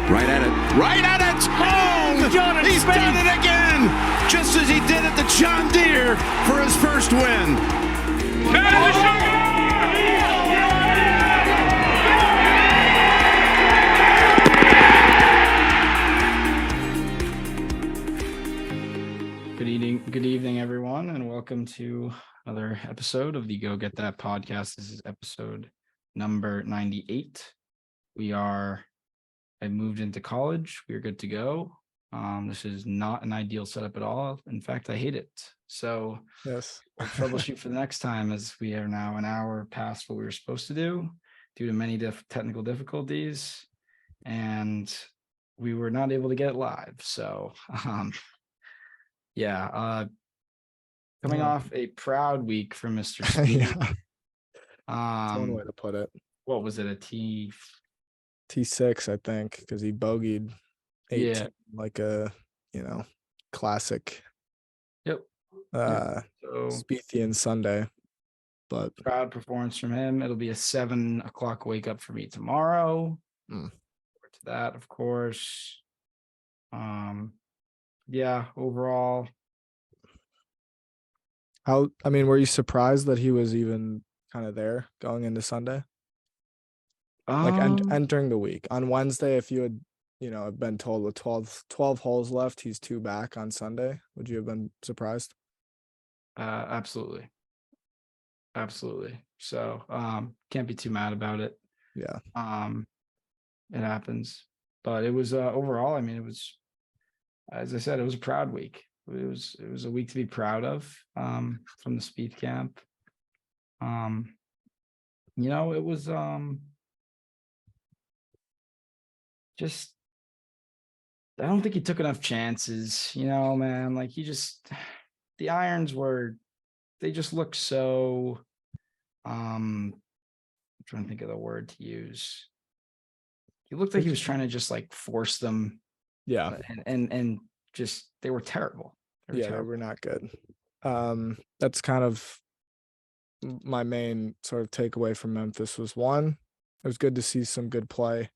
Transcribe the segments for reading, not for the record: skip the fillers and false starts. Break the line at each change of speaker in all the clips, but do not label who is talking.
Right at it. Right at it. Oh, he's done it again. Just as he did at the John Deere for his first win.
Good evening, everyone, and welcome to another episode of the Go Get That podcast. This is episode number 98. I moved into college. We're good to go. This is not an ideal setup at all. In fact, I hate it. So
yes,
we'll troubleshoot for the next time, as we are now an hour past what we were supposed to do due to many technical difficulties, and we were not able to get it live. So, coming off a proud week for Mr. Spieth.
That's one way to put it.
What was it?
T6, I think, because he bogeyed 18,
Yeah,
like a classic.
Yep.
So Spiethian Sunday, but
proud performance from him. It'll be a 7 o'clock wake up for me tomorrow. To that, of course. Overall.
Were you surprised that he was even kind of there going into Sunday? Entering the week on Wednesday, if you had, been told with 12 holes left, he's 2 back on Sunday, would you have been surprised?
Absolutely. So, can't be too mad about it.
Yeah.
It happens, but it was overall. It was, as I said, it was a proud week. It was a week to be proud of from the Spieth camp. It was just, I don't think he took enough chances, man. Like the irons they just look so, I'm trying to think of the word to use. He looked like he was trying to just like force them.
Yeah.
And just, they were terrible.
They were not good. That's kind of my main sort of takeaway from Memphis was, one, it was good to see some good play.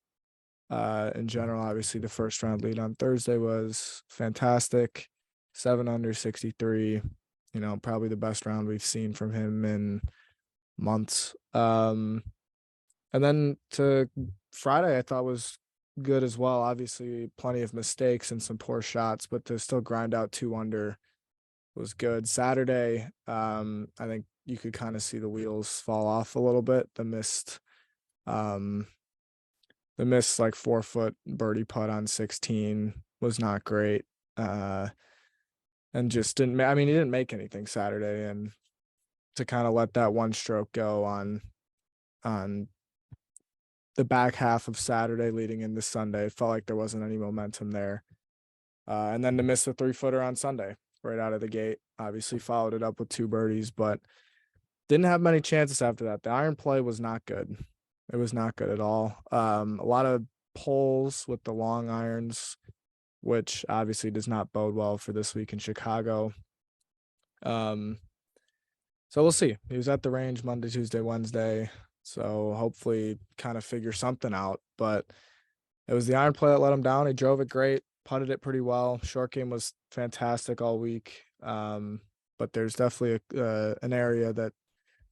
In general, obviously the first round lead on Thursday was fantastic. 7 under 63, probably the best round we've seen from him in months. And then to Friday, I thought was good as well. Obviously plenty of mistakes and some poor shots, but to still grind out 2 under was good. Saturday, I think you could kind of see the wheels fall off a little bit. The missed like 4-foot birdie putt on 16 was not great. And just he didn't make anything Saturday, and to kind of let that one stroke go on the back half of Saturday leading into Sunday, it felt like there wasn't any momentum there. And then to miss the 3-footer on Sunday right out of the gate, obviously followed it up with 2 birdies, but didn't have many chances after that. The iron play was not good. It was not good at all. A lot of pulls with the long irons, which obviously does not bode well for this week in Chicago. So we'll see. He was at the range Monday, Tuesday, Wednesday. So hopefully kind of figure something out. But it was the iron play that let him down. He drove it great, putted it pretty well. Short game was fantastic all week. But there's definitely an area that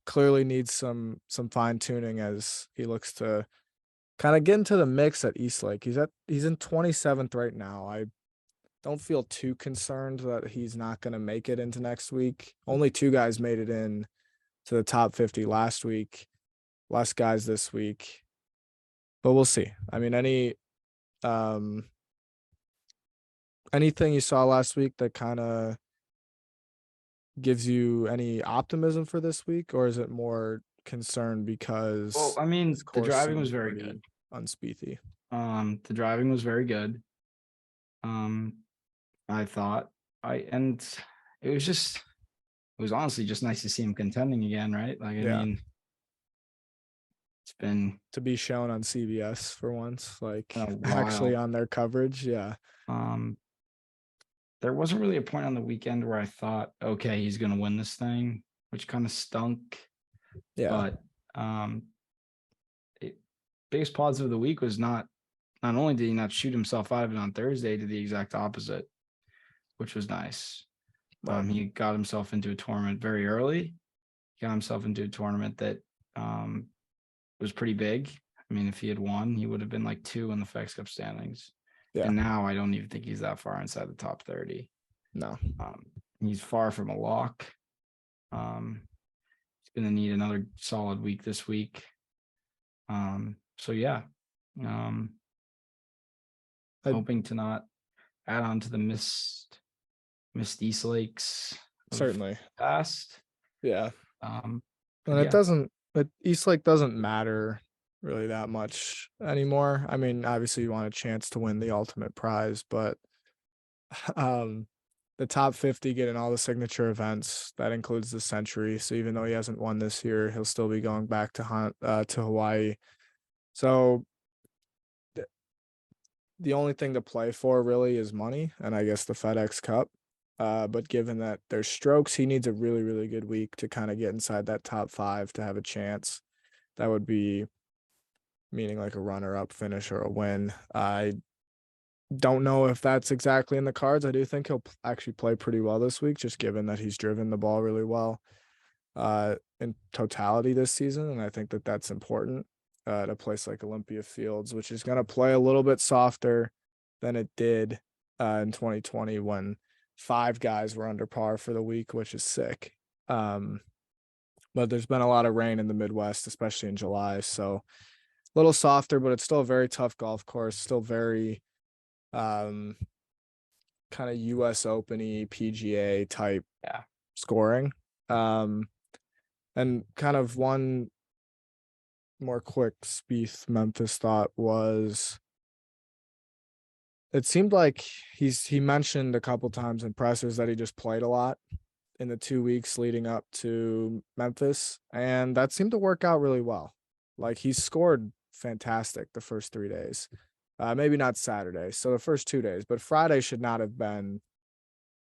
clearly needs some fine tuning as he looks to kind of get into the mix at Eastlake. He's in 27th right now. I don't feel too concerned that he's not going to make it into next week. Only 2 guys made it in to the top 50 last week, less guys this week, but we'll see. Anything you saw last week that kind of gives you any optimism for this week, or is it more concern because
the driving was very good
on Spiethy?
The driving was very good. I thought it was honestly just nice to see him contending again, right? It's been
to be shown on CBS for once, actually on their coverage. Yeah.
There wasn't really a point on the weekend where I thought, okay, he's going to win this thing, which kind of stunk.
Yeah.
But biggest positive of the week was not not only did he not shoot himself out of it on Thursday, he did the exact opposite, which was nice.
Right.
He got himself into a tournament very early. He got himself into a tournament that was pretty big. I mean, if he had won, he would have been like 2 in the FedEx Cup standings.
Yeah.
And now I don't even think he's that far inside the top 30.
No.
He's far from a lock. He's going to need another solid week this week. So yeah, hoping to not add on to the missed East Lakes of
Certainly.
past.
Yeah.
And
it doesn't, East Lake doesn't matter really that much anymore. I mean, obviously you want a chance to win the ultimate prize, but the top 50 getting all the signature events, that includes the Century. So even though he hasn't won this year, he'll still be going back to Hawaii. So the only thing to play for really is money, and I guess the FedEx Cup. But given that there's strokes, he needs a really, really good week to kind of get inside that top 5 to have a chance. That would be meaning like a runner-up finish or a win. I don't know if that's exactly in the cards. I do think he'll actually play pretty well this week, just given that he's driven the ball really well in totality this season, and I think that that's important at a place like Olympia Fields, which is going to play a little bit softer than it did in 2020 when 5 guys were under par for the week, which is sick. But there's been a lot of rain in the Midwest, especially in July, so a little softer, but it's still a very tough golf course, still very kind of US Open-y, PGA type scoring. And kind of one more quick Spieth Memphis thought was, it seemed like he mentioned a couple times in pressers that he just played a lot in the 2 weeks leading up to Memphis, and that seemed to work out really well. Like, he scored fantastic the first 3 days. Maybe not Saturday, so the first 2 days, but Friday should not have been,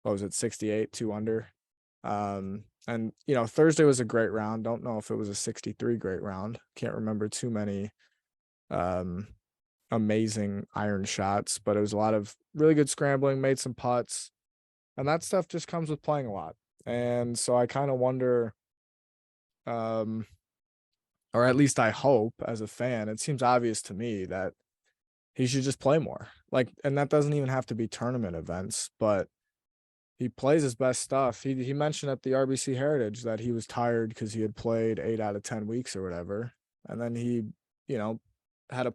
what was it, 68, 2 under. And, you know, Thursday was a great round. Don't know if it was a 63 great round. Can't remember too many amazing iron shots, but it was a lot of really good scrambling, made some putts, and that stuff just comes with playing a lot. And so I kind of wonder, or at least I hope as a fan, it seems obvious to me that he should just play more. Like, and that doesn't even have to be tournament events, but he plays his best stuff. He mentioned at the RBC Heritage that he was tired because he had played 8 out of 10 weeks or whatever. And then he, you know, had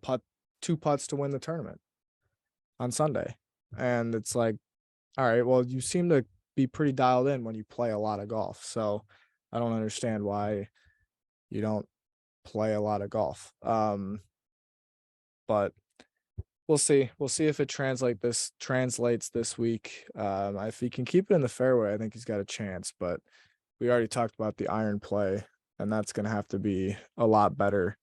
2 putts to win the tournament on Sunday. And it's like, all right, well, you seem to be pretty dialed in when you play a lot of golf. So I don't understand why you don't play a lot of golf. But we'll see. We'll see if it translates this week. If he can keep it in the fairway, I think he's got a chance. But we already talked about the iron play, and that's going to have to be a lot better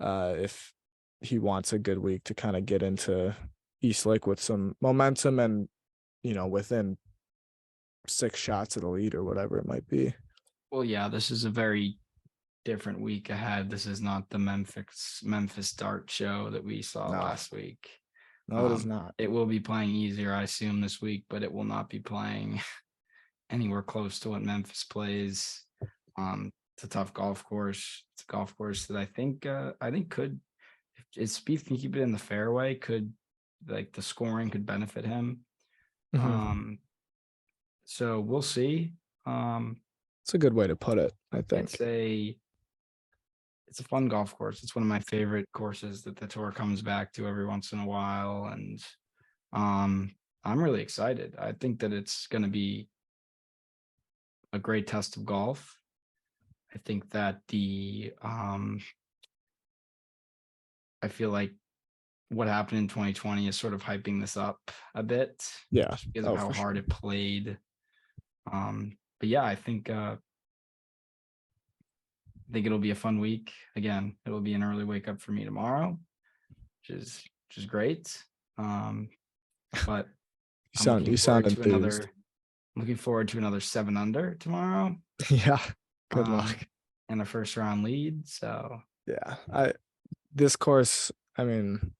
if he wants a good week to kind of get into East Lake with some momentum and, you know, within 6 shots of the lead or whatever it might be.
Well, yeah, this is a very different week ahead. This is not the Memphis dart show that we saw last week.
No, it is not.
It will be playing easier, I assume, this week, but it will not be playing anywhere close to what Memphis plays. It's a tough golf course. It's a golf course that I think could, if Spieth can keep it in the fairway, could, like, the scoring could benefit him.
Mm-hmm.
So we'll see.
It's a good way to put it, I think.
It's a fun golf course. It's one of my favorite courses that the tour comes back to every once in a while. And I'm really excited. I think that it's going to be a great test of golf. I think that I feel like what happened in 2020 is sort of hyping this up a bit.
Yeah.
Because of how hard it played. But yeah, I think it'll be a fun week. Again, it'll be an early wake up for me tomorrow, which is great. But
you sound enthused.
Looking forward to another 7 under tomorrow.
Yeah. Good luck.
And a first round lead. So
yeah, this course, I mean,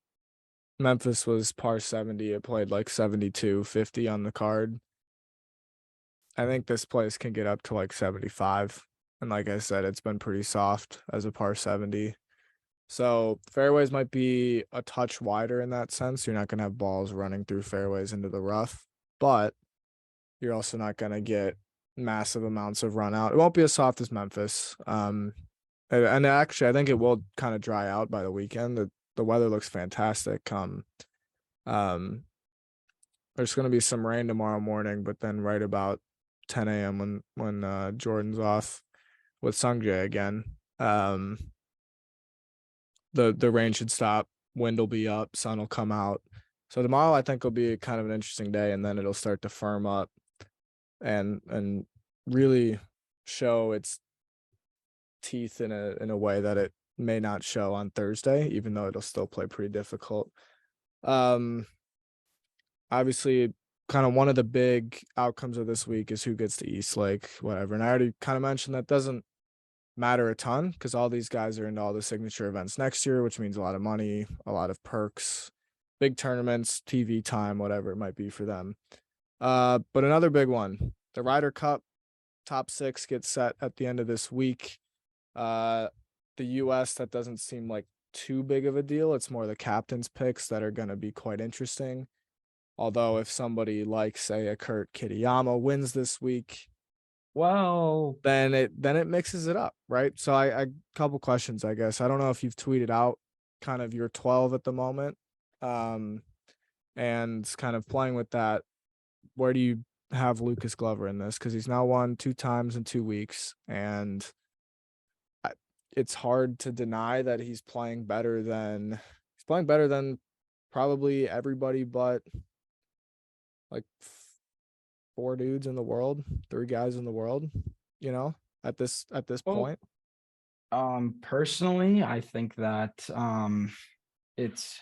Memphis was par 70. It played like 72-50 on the card. I think this place can get up to like 75. And like I said, it's been pretty soft as a par 70. So fairways might be a touch wider in that sense. You're not going to have balls running through fairways into the rough, but you're also not going to get massive amounts of run out. It won't be as soft as Memphis. And actually, I think it will kind of dry out by the weekend. The weather looks fantastic. There's going to be some rain tomorrow morning, but then right about 10 a.m. when Jordan's off with Sungjae again, the rain should stop, wind will be up, sun will come out. So tomorrow I think will be kind of an interesting day, and then it'll start to firm up and really show its teeth in a way that it may not show on Thursday, even though it'll still play pretty difficult. Obviously, kind of one of the big outcomes of this week is who gets to East Lake, whatever. And I already kind of mentioned that doesn't matter a ton because all these guys are into all the signature events next year, which means a lot of money, a lot of perks, big tournaments, TV time, whatever it might be for them. But another big one, the Ryder Cup top 6 gets set at the end of this week. The US, that doesn't seem like too big of a deal. It's more the captain's picks that are going to be quite interesting. Although if somebody like, say, a Kurt Kitayama wins this week,
Well,
then it mixes it up, right? So I couple questions, I guess. I don't know if you've tweeted out kind of your 12 at the moment, and kind of playing with that. Where do you have Lucas Glover in this? Because he's now won 2 times in 2 weeks, and it's hard to deny that he's playing better than probably everybody but like 4 dudes in the world, 3 guys in the world, at this point.
Personally, I think that it's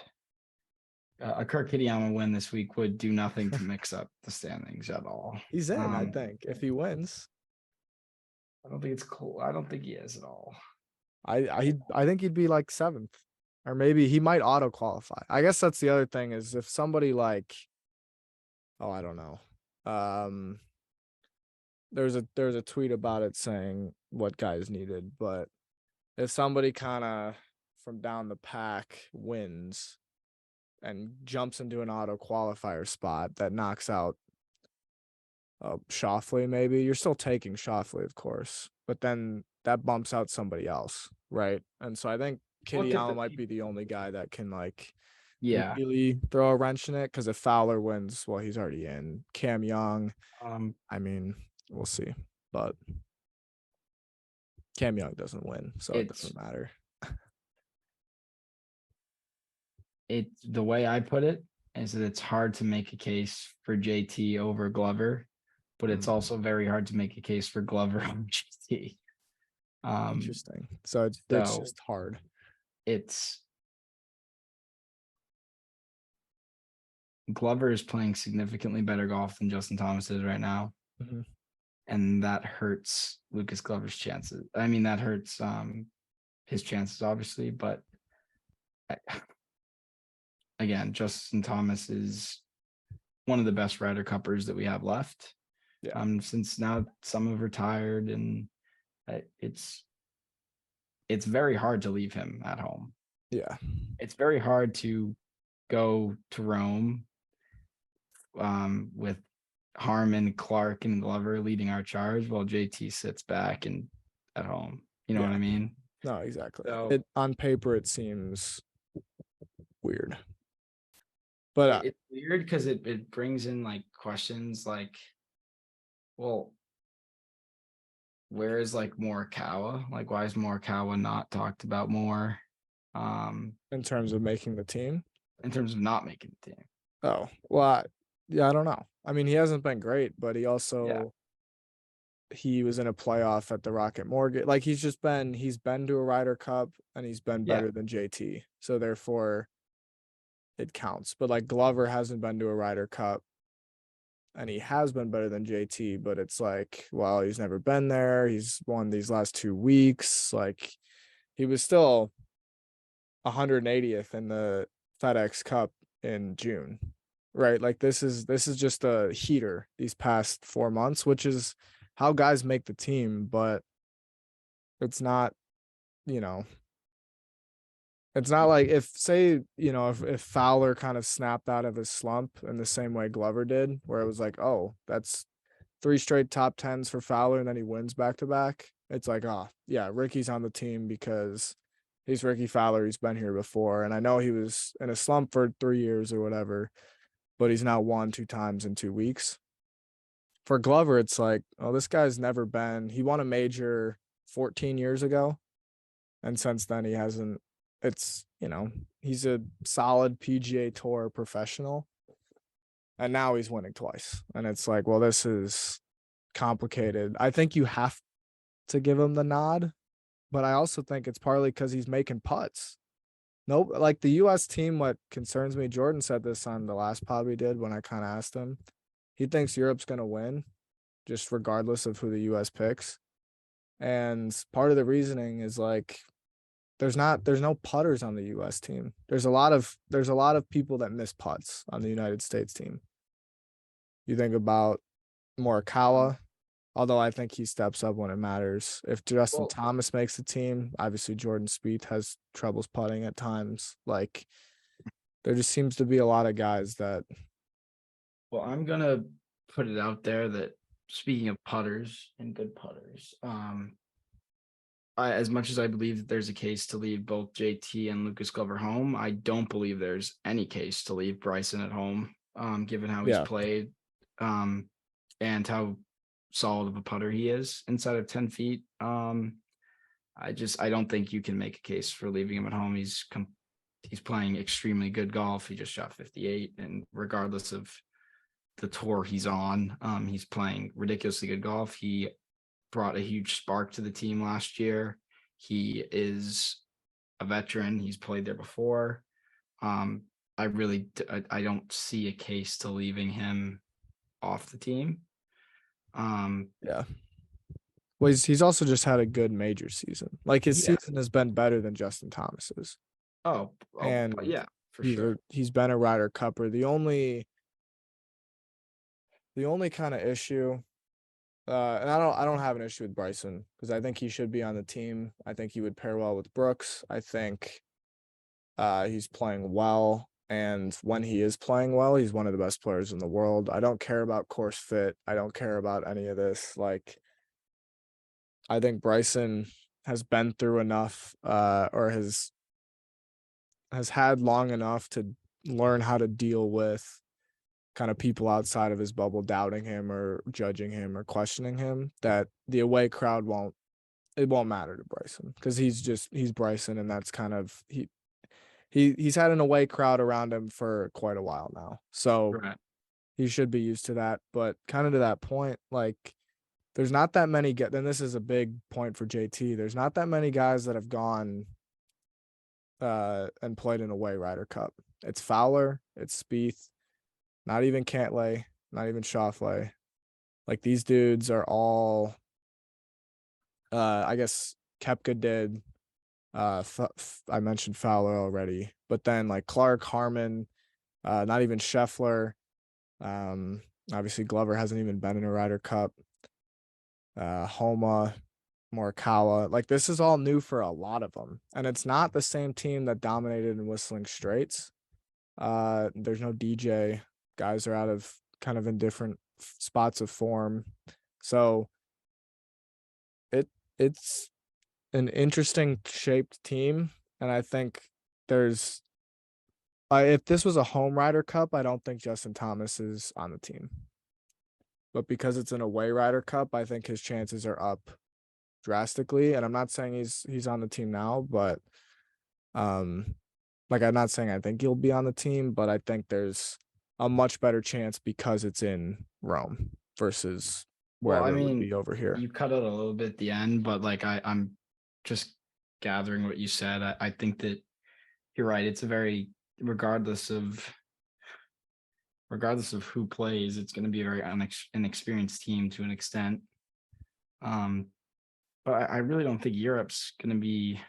a Kurt Kitayama win this week would do nothing to mix up the standings at all.
He's in, I think, if he wins.
I don't think it's cool. I don't think he is at all.
I think he'd be like 7th, or maybe he might auto qualify. I guess that's the other thing is if somebody like, I don't know. There's a tweet about it saying what guys needed, but if somebody kind of from down the pack wins and jumps into an auto qualifier spot that knocks out Schauffele, maybe you're still taking Schauffele, of course, but then that bumps out somebody else, right? And so I think Kitayama might be the only guy that can really throw a wrench in it, because if Fowler wins, well, he's already in. Cam Young, I mean, we'll see, but Cam Young doesn't win, so it doesn't matter.
The way I put it is that it's hard to make a case for JT over Glover, but it's also very hard to make a case for Glover over JT.
Interesting. So it's just hard.
Glover is playing significantly better golf than Justin Thomas is right now. And that hurts Lucas Glover's chances. I mean, that hurts his chances, obviously, but again, Justin Thomas is one of the best Ryder Cuppers that we have left.
Yeah.
Since now some have retired, and it's very hard to leave him at home.
Yeah.
It's very hard to go to Rome with Harmon, Clark, and Glover leading our charge while JT sits back and at home. You know what I mean?
No, exactly.
So,
on paper, it seems weird. But
it's weird because it brings in questions like, well, where is Morikawa? Why is Morikawa not talked about more?
In terms of making the team?
In terms of not making the team.
Oh, well, I don't know. I mean, he hasn't been great, but he also he was in a playoff at the Rocket Mortgage. He's been to a Ryder Cup and he's been better than JT. So therefore it counts. But Glover hasn't been to a Ryder Cup and he has been better than JT, but it's well, he's never been there. He's won these last 2 weeks. He was still 180th in the FedEx Cup in June, right? Like this is just a heater these past 4 months, which is how guys make the team, but it's not, you know, it's not like if say, if Fowler kind of snapped out of his slump in the same way Glover did, where it was like, oh, that's 3 straight top tens for Fowler, and then he wins back to back. It's like, oh yeah, Ricky's on the team because he's Ricky Fowler. He's been here before. And I know he was in a slump for 3 years or whatever, but he's now won 2 times in 2 weeks. For Glover, it's like, oh, this guy's never been, he won a major 14 years ago. And since then he hasn't, it's, he's a solid PGA Tour professional. And now he's winning twice. And it's like, well, this is complicated. I think you have to give him the nod, but I also think it's partly because he's making putts. Nope. Like the US team, what concerns me, Jordan said this on the last pod we did when I kind of asked him. He thinks Europe's going to win, just regardless of who the US picks. And part of the reasoning is like there's no putters on the US team. There's a lot of people that miss putts on the United States team. You think about Morikawa, although I think he steps up when it matters. If Justin Thomas makes the team, obviously Jordan Spieth has troubles putting at times. Like there just seems to be a lot of guys that.
Well, I'm gonna put it out there that speaking of putters and good putters, as much as I believe that there's a case to leave both JT and Lucas Glover home, I don't believe there's any case to leave Bryson at home, given how he's played, and how solid of a putter he is inside of 10 feet. I don't think you can make a case for leaving him at home. He's playing extremely good golf. He just shot 58, and regardless of the tour he's on, he's playing ridiculously good golf. He brought a huge spark to the team last year. He is a veteran. He's played there before. I don't see a case to leaving him off the team.
Yeah. Well, he's also just had a good major season. Like his season has been better than Justin Thomas's.
And yeah, for sure.
He's been a Ryder Cupper. The only kind of issue, and I don't have an issue with Bryson because I think he should be on the team. I think he would pair well with Brooks. I think he's playing well. And when he is playing well, he's one of the best players in the world. I don't care about course fit. I don't care about any of this. Like, I think Bryson has been through enough, or has had long enough to learn how to deal with kind of people outside of his bubble doubting him or judging him or questioning him, that the away crowd won't matter to Bryson because he's Bryson, and that's kind of he's had an away crowd around him for quite a while now. So he should be used to that. But kind of to that point, like there's not that many then this is a big point for JT. There's not that many guys that have gone and played an away Ryder Cup. It's Fowler, it's Spieth, not even Cantlay, not even Schauffele. Like these dudes are all I guess Koepka did. I mentioned Fowler already, but then like Clark, Harmon, not even Scheffler. Obviously Glover hasn't even been in a Ryder Cup. Homa, Morikawa, like this is all new for a lot of them, and it's not the same team that dominated in Whistling Straits. There's no DJ. Guys are out of kind of in different spots of form, so it's an interesting shaped team, and I think there's if this was a home Ryder Cup, I don't think Justin Thomas is on the team. But because it's an away Ryder Cup, I think his chances are up drastically. And I'm not saying he's on the team now, but like I'm not saying I think he'll be on the team, but I think there's a much better chance because it's in Rome versus wherever it would be over here.
You cut out a little bit at the end, but like I'm just gathering what you said. I think that you're right. It's a very regardless of who plays, it's going to be a very inexperienced team to an extent. But I really don't think Europe's going to be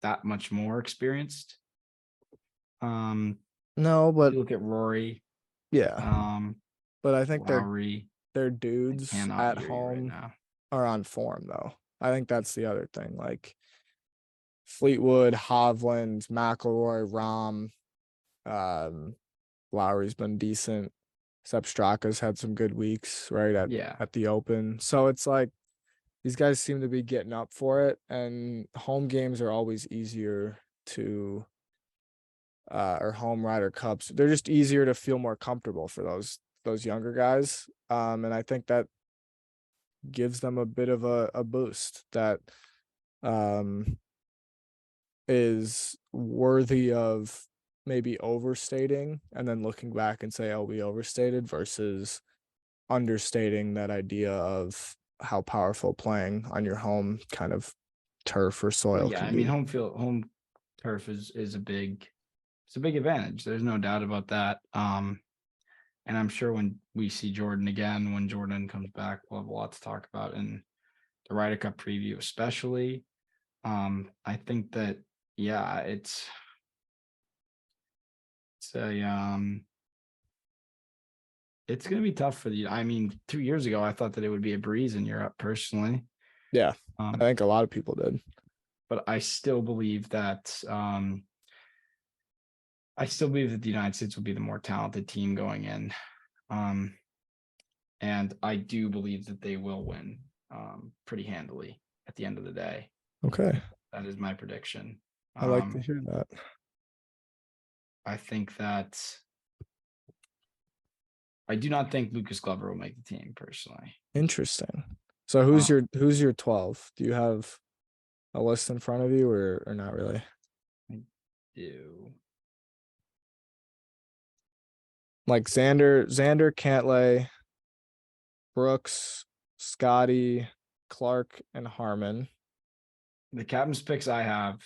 that much more experienced.
No, but
You look at Rory,
yeah, but I think
Lowry.
their
I
dudes
cannot
at
hear you right
home
now.
are on form though. I think that's the other thing. Like Fleetwood, Hovland, McIlroy, Rahm, Lowry's been decent. Sepp Straka's had some good weeks, right?
Yeah.
At the Open. So it's like these guys seem to be getting up for it, and home games are always easier to or home Ryder Cups. They're just easier to feel more comfortable for those younger guys. And I think that gives them a bit of a boost that um is worthy of maybe overstating and then looking back and say, oh, we overstated versus understating that idea of how powerful playing on your home kind of turf or
Well,
soil
yeah,
can
I mean,
be.
home turf is a big, it's a big advantage. There's no doubt about that. And I'm sure when we see Jordan again, when Jordan comes back, we'll have a lot to talk about in the Ryder Cup preview, especially. I think that, yeah, it's a it's gonna be tough for the. I mean, 2 years ago, I thought that it would be a breeze in Europe personally.
Yeah, I think a lot of people did.
But I still believe that the United States will be the more talented team going in. And I do believe that they will win pretty handily at the end of the day.
Okay.
That is my prediction.
I like to hear that.
I think that I do not think Lucas Glover will make the team personally.
Interesting. So who's your 12? Do you have a list in front of you or not really?
I do.
Like Xander, Cantlay, Brooks, Scotty, Clark, and Harmon
The captain's picks I have.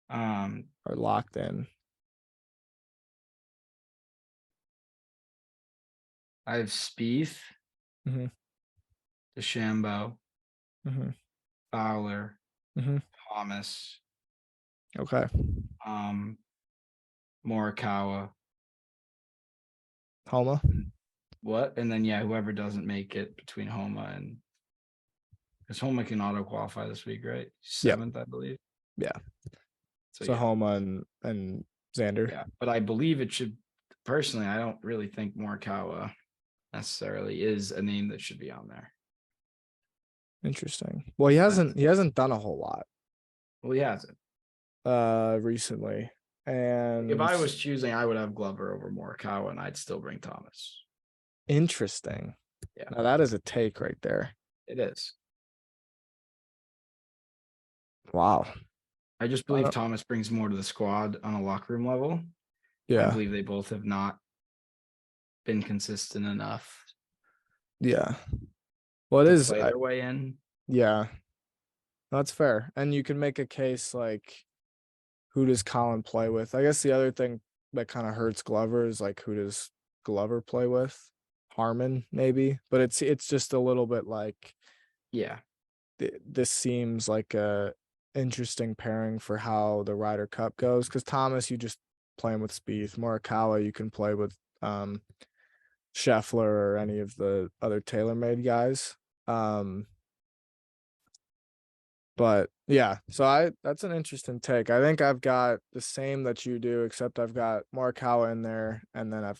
are locked in.
I have Spieth,
Mm-hmm.
DeChambeau,
Mm-hmm.
Fowler,
Mm-hmm.
Thomas,
Okay.
Morikawa.
Homa.
What? And then whoever doesn't make it between Homa and because Homa can auto qualify this week, right? Seventh, I believe.
Yeah.
So
So Homa and Xander.
yeah, but I believe it should. Personally, I don't really think Morikawa necessarily is a name that should be on there.
Interesting. Well, he hasn't done a whole lot
Well, he hasn't.
recently. And
If I was choosing, I would have Glover over Morikawa, and I'd still bring Thomas.
interesting.
Yeah.
Now that is a take right there.
It is.
Wow.
I just believe Thomas brings more to the squad on a locker room level.
Yeah.
I believe they both have not been consistent enough.
Yeah. Well, it
to
is
play their way in.
Yeah. That's fair. And you can make a case like who does Colin play with? I guess the other thing that kind of hurts Glover is like who does Glover play with? Harmon, maybe. But it's just a little bit like this seems like a interesting pairing for how the Ryder Cup goes. Because Thomas, you just play him with Spieth. Morikawa, you can play with Scheffler or any of the other TaylorMade guys. But yeah, so that's an interesting take. I think I've got the same that you do, except I've got Morikawa in there, and then I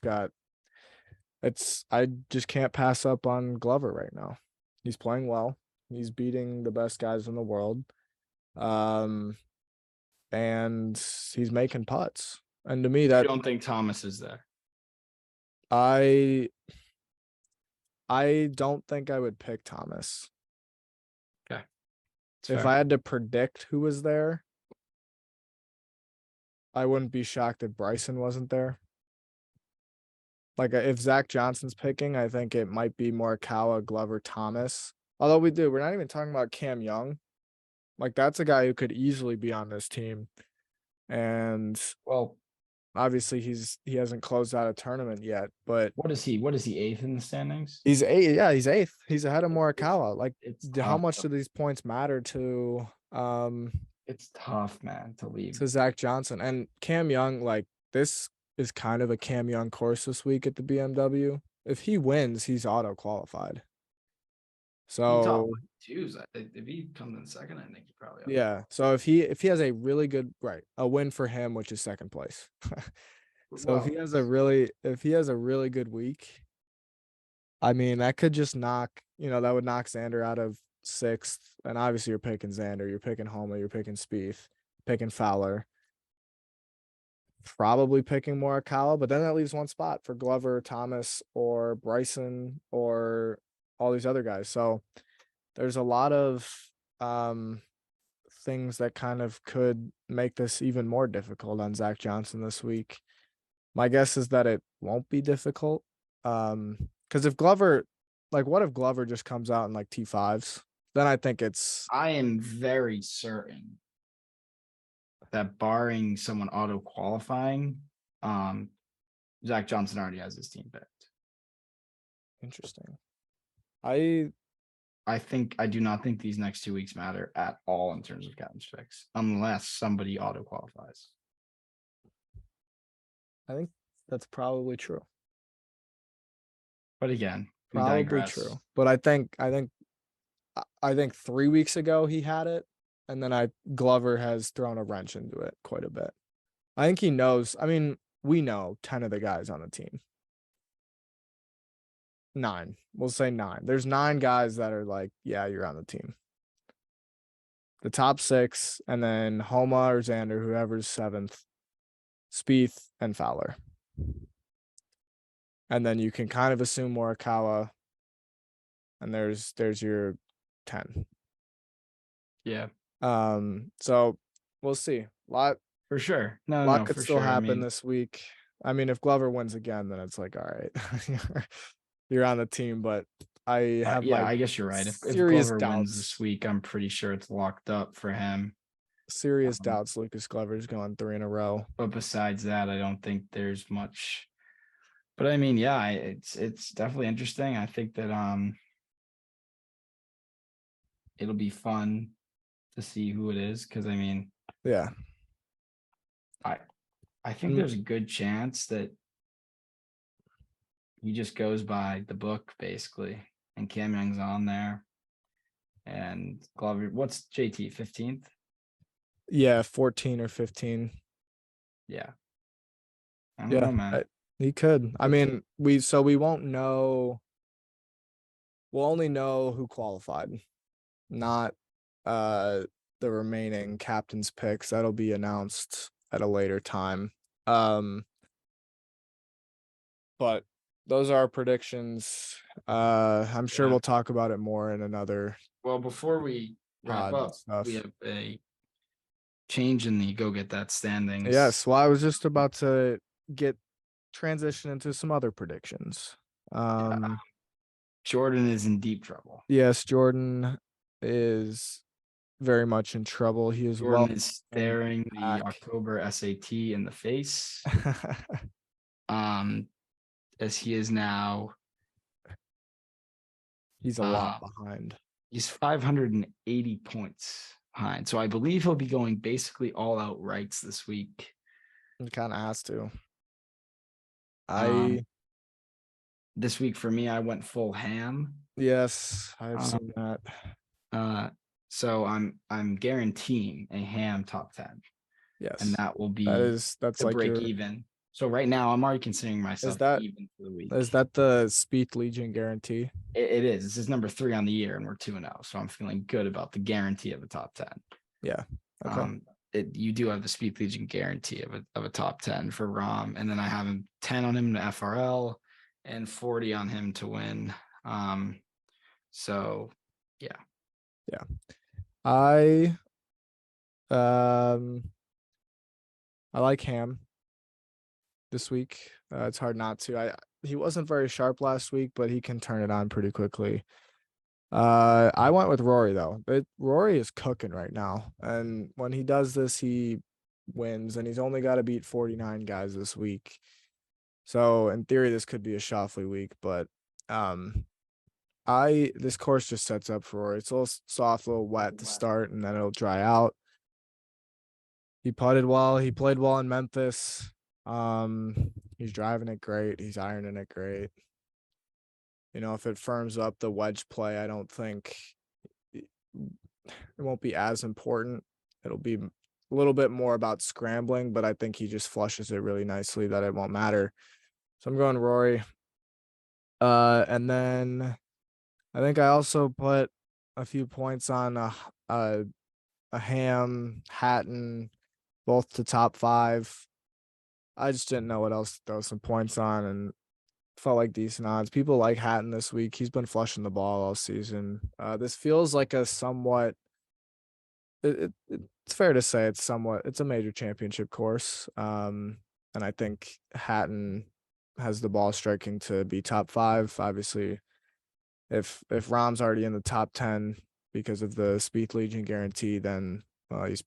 just can't pass up on Glover right now. He's playing well. He's beating the best guys in the world. And he's making putts. And to me,
I don't think Thomas is there.
I don't think I would pick Thomas.
Okay.
If I had to predict who was there, I wouldn't be shocked if Bryson wasn't there. Like if Zach Johnson's picking, I think it might be Morikawa, Glover, Thomas. Although we're not even talking about Cam Young. Like that's a guy who could easily be on this team. And
well,
obviously he hasn't closed out a tournament yet, but
what is he? What is he, eighth in the standings?
He's eighth. Yeah, he's eighth. He's ahead of Morikawa. Like how much
tough.
do these points matter to
it's tough, man, to leave.
to Zach Johnson and Cam Young? Like this is kind of a Cam Young course this week at the BMW. If he wins, he's auto qualified.
He top
So
like twos. If he comes in second, I think he probably.
yeah. So if he has a really good a win for him, which is second place. So if he has a really good week, I mean that could just knock, that would knock Xander out of sixth. And obviously you're picking Xander, you're picking Homa, you're picking Spieth, picking Fowler. Probably picking Morikawa, but then that leaves one spot for Glover, Thomas, or Bryson, or all these other guys. So there's a lot of things that kind of could make this even more difficult on Zach Johnson this week. My guess is that it won't be difficult. Because if Glover, what if Glover just comes out in like T5s? Then I think it's.
I am very certain that barring someone auto qualifying, Zach Johnson already has his team picked.
Interesting. I
do not think these next 2 weeks matter at all in terms of captain's picks, unless somebody auto qualifies.
I think that's probably true.
But again, we
Probably
digress.
true. But I think 3 weeks ago he had it, and then Glover has thrown a wrench into it quite a bit. I think he knows. I mean, we know 10 of the guys on the team. 9. We'll say 9. There's 9 guys that are like, yeah, you're on the team. The top 6, and then Homa or Xander, whoever's 7th, Spieth and Fowler. And then you can kind of assume Morikawa, and there's your 10.
Yeah.
So we'll see.
For sure.
Lot could
for
still
sure.
happen this week. I mean, if Glover wins again, then it's like, all right, you're on the team. But I have
I guess you're right. If
serious
Glover
doubts
wins this week, I'm pretty sure it's locked up for him.
Serious doubts Lucas Glover's going 3 in a row.
But besides that, I don't think there's much. But I mean, yeah, it's definitely interesting. I think that it'll be fun to see who it is, because I mean,
yeah,
I think there's a good chance that he just goes by the book basically, and Cam Young's on there, and Glover. What's JT 15th?
Yeah, 14 or 15.
Yeah, I don't know, man.
He could. I mean, we won't know. We'll only know who qualified, not the remaining captain's picks. That'll be announced at a later time. But those are our predictions. I'm sure we'll talk about it more in another.
Well, before we wrap up, we have a change in the go get that standings.
Yes, well, I was just about to transition into some other predictions.
Jordan is in deep trouble.
Yes, Jordan is very much in trouble. He is
Jordan is staring the October SAT in the face. As he is now,
he's a lot behind.
He's 580 points behind. So I believe he'll be going basically all out rights this week.
He kind of has to.
This week for me, I went full ham.
Yes, I've seen that.
So I'm guaranteeing a ham top 10.
Yes,
and that will be
that's like
break even. So right now, I'm already considering myself even for the week.
Is that the Spieth Legion guarantee?
It is. This is number 3 on the year, and we're 2-0. So I'm feeling good about the guarantee of a top 10.
Yeah. Okay.
You do have the Spieth Legion guarantee of a top 10 for Rom, and then I have him 10 on him to FRL and 40 on him to win. So yeah.
I like Ham this week. It's hard not to. He wasn't very sharp last week, but he can turn it on pretty quickly. I went with Rory though. Rory is cooking right now, and when he does this, he wins, and he's only got to beat 49 guys this week. So in theory, this could be a Schauffele week, but this course just sets up for Rory. It's a little soft, a little wet to start, and then it'll dry out. He putted well. He played well in Memphis. He's driving it great. He's ironing it great. If it firms up the wedge play, I don't think it won't be as important. It'll be a little bit more about scrambling, but I think he just flushes it really nicely that it won't matter. So I'm going Rory. And then I think I also put a few points on a Ham, Hatton, both to top 5. I just didn't know what else to throw some points on, and felt like decent odds. People like Hatton this week. He's been flushing the ball all season. This feels like a somewhat. It's fair to say it's a major championship course. And I think Hatton has the ball striking to be top 5. Obviously, if Rahm's already in the top 10 because of the Spieth Legion guarantee, then he's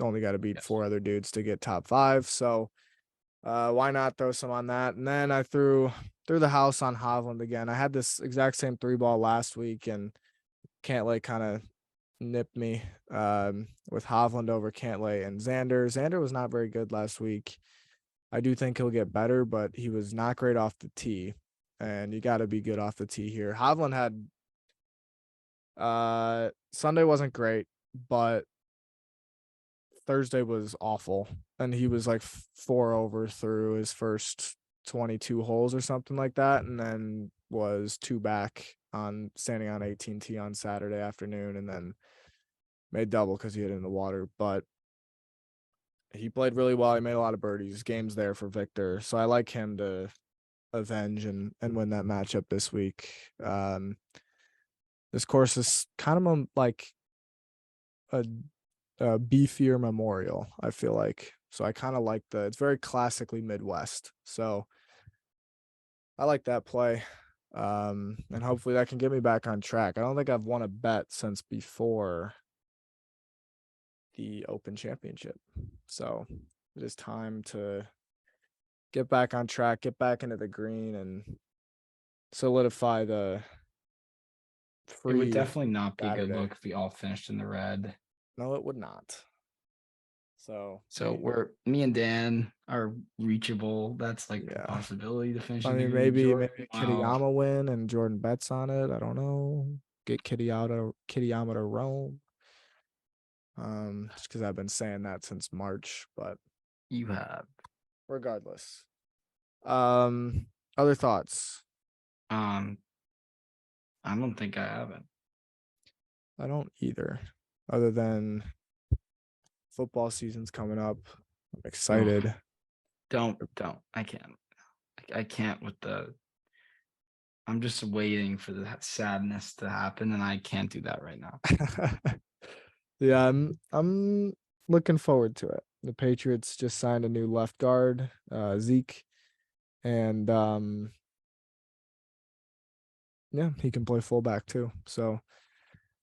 only got to beat 4 other dudes to get top 5. So why not throw some on that? And then I threw the house on Hovland again. I had this exact same 3-ball last week, and Cantlay kind of nipped me with Hovland over Cantlay and Xander. Xander was not very good last week. I do think he'll get better, but he was not great off the tee, and you got to be good off the tee here. Hovland had Sunday wasn't great, but Thursday was awful, and he was like 4 over through his first 22 holes or something like that, and then was 2 back on standing on 18T on Saturday afternoon, and then made double because he hit it in the water. But he played really well. He made a lot of birdies. Game's there for Victor, so I like him to avenge and win that matchup this week. This course is kind of like a beefier memorial, I feel like. So I kind of like it's very classically Midwest. So I like that play. And hopefully that can get me back on track. I don't think I've won a bet since before the Open Championship. So it is time to get back on track, get back into the green, and solidify the
It would definitely not be a good
Saturday.
look if we all finished in the red.
No, it would not. So
Me and Dan are reachable. That's like
Yeah.
a possibility to finish
I
in the
mean,
green.
maybe
Jordan,
Kitayama win and Jordan bets on it. I don't know. Get Kitayama to Rome. Just because I've been saying that since March, but
you have.
regardless. Other thoughts?
I don't think I have it.
I don't either. Other than football season's coming up. I'm excited.
Don't. I can't. I can't with I'm just waiting for the sadness to happen, and I can't do that right now.
Yeah, I'm looking forward to it. The Patriots just signed a new left guard, Zeke, and yeah, he can play fullback too. So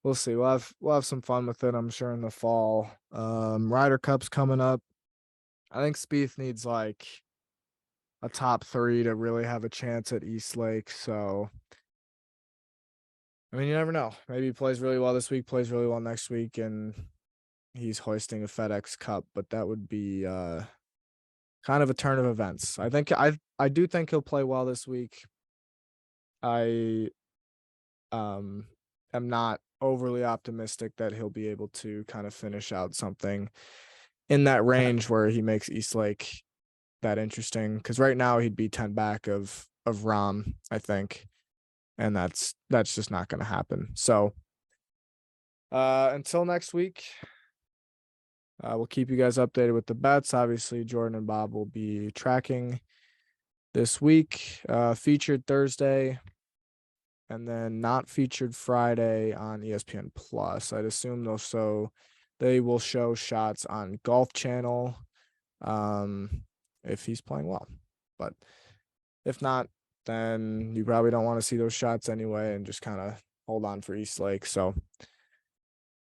we'll see. We'll have some fun with it, I'm sure, in the fall. Ryder Cup's coming up. I think Spieth needs like a top 3 to really have a chance at East Lake. So I mean, you never know. Maybe he plays really well this week, plays really well next week, and he's hoisting a FedEx Cup, but that would be kind of a turn of events. I do think he'll play well this week. I am not overly optimistic that he'll be able to kind of finish out something in that range where he makes East Lake that interesting, because right now he'd be 10 back of Rahm, I think, and that's just not going to happen. So until next week, we'll keep you guys updated with the bets. Obviously, Jordan and Bob will be tracking this week, featured Thursday, and then not featured Friday on ESPN Plus. I'd assume they will show shots on Golf Channel if he's playing well. But if not, then you probably don't want to see those shots anyway and just kind of hold on for East Lake. So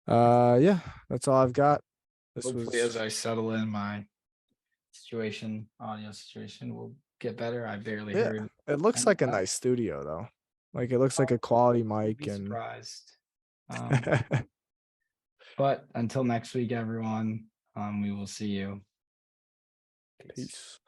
yeah, that's all I've got.
Hopefully, as I settle in my audio situation will get better. I barely heard.
It looks like a nice studio though. Like it looks like a quality mic, and
surprised. But until next week, everyone, we will see you.
Peace.